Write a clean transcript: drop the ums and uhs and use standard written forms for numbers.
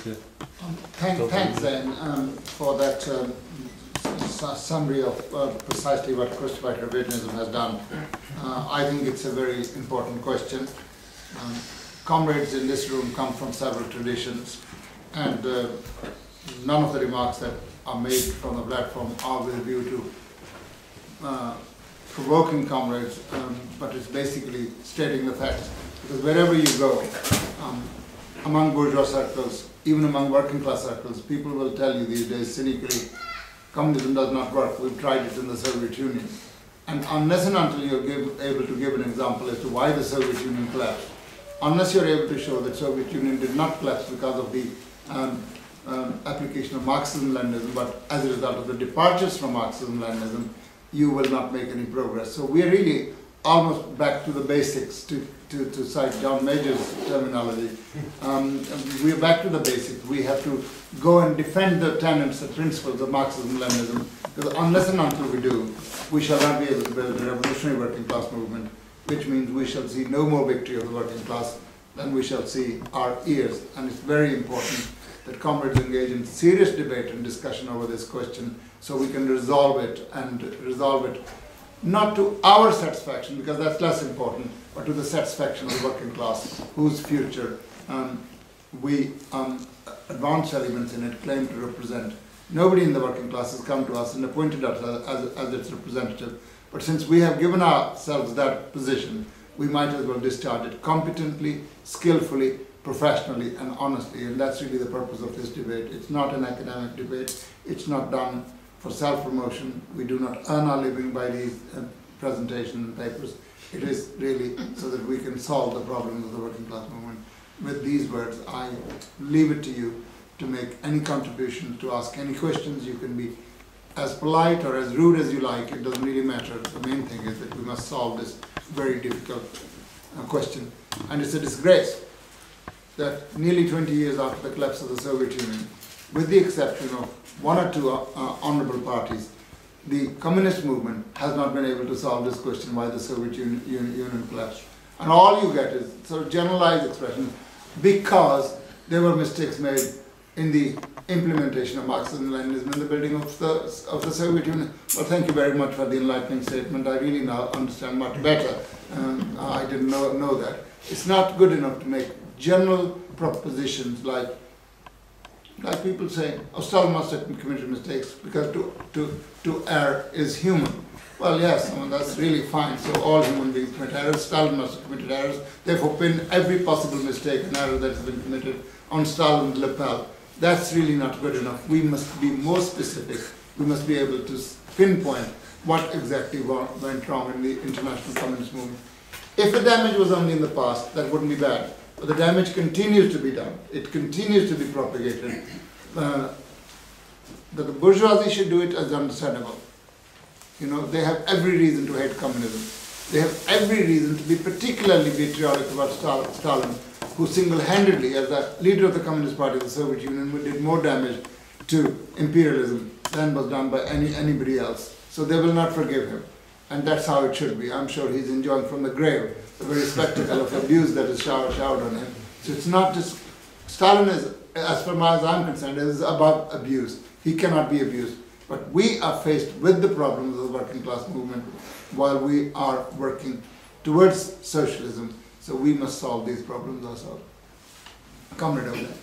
Thanks, Zane, for that summary of precisely what caounter-revolutionism has done. I think it's a very important question. Comrades in this room come from several traditions, and none of the remarks that are made from the platform are with a view to provoking comrades, but it's basically stating the facts. Because wherever you go, among bourgeois circles, even among working class circles, people will tell you these days cynically, communism does not work, we've tried it in the Soviet Union. And unless and until you're able to give an example as to why the Soviet Union collapsed, unless you're able to show that Soviet Union did not collapse because of the application of Marxism-Leninism, but as a result of the departures from Marxism-Leninism, you will not make any progress. So we're really almost back to the basics, to cite John Major's terminology. We're back to the basics. We have to go and defend the tenets and principles of Marxism-Leninism, because unless and until we do, we shall not be able to build a revolutionary working class movement, which means we shall see no more victory of the working class than we shall see our ears. And it's very important that comrades engage in serious debate and discussion over this question so we can resolve it, and resolve it not to our satisfaction, because that's less important, but to the satisfaction of the working class, whose future we advanced elements in it claim to represent. Nobody in the working class has come to us and appointed us as its representative, but since we have given ourselves that position, we might as well discharge it competently, skillfully, professionally, and honestly, and that's really the purpose of this debate. It's not an academic debate. It's not done for self-promotion. We do not earn our living by these presentations and papers. It is really so that we can solve the problems of the working class movement. With these words, I leave it to you to make any contributions, to ask any questions. You can be as polite or as rude as you like. It doesn't really matter. The main thing is that we must solve this very difficult question. And it's a disgrace that nearly 20 years after the collapse of the Soviet Union, with the exception of one or two honorable parties, the communist movement has not been able to solve this question why the Soviet Union collapsed. And all you get is sort of generalized expression, because there were mistakes made in the implementation of Marxism-Leninism in the building of the Soviet Union. Well, thank you very much for the enlightening statement. I really now understand much better. I didn't know that. It's not good enough to make general propositions like people say, oh, Stalin must have committed mistakes because to err is human. Well, yes, that's really fine. So all human beings commit errors. Stalin must have committed errors. Therefore, pin every possible mistake and error that has been committed on Stalin's lapel. That's really not good enough. We must be more specific. We must be able to pinpoint what exactly went wrong in the international communist movement. If the damage was only in the past, that wouldn't be bad. But the damage continues to be done. It continues to be propagated. That the bourgeoisie should do it is understandable. You know, they have every reason to hate communism. They have every reason to be particularly patriotic about Stalin, who single-handedly, as the leader of the Communist Party of the Soviet Union, did more damage to imperialism than was done by anybody else. So they will not forgive him. And that's how it should be. I'm sure he's enjoying from the grave the very spectacle of abuse that is showered on him. So it's not just, Stalin is, as far as I'm concerned, is above abuse. He cannot be abused. But we are faced with the problems of the working class movement while we are working towards socialism. So we must solve these problems ourselves. Comrade over there.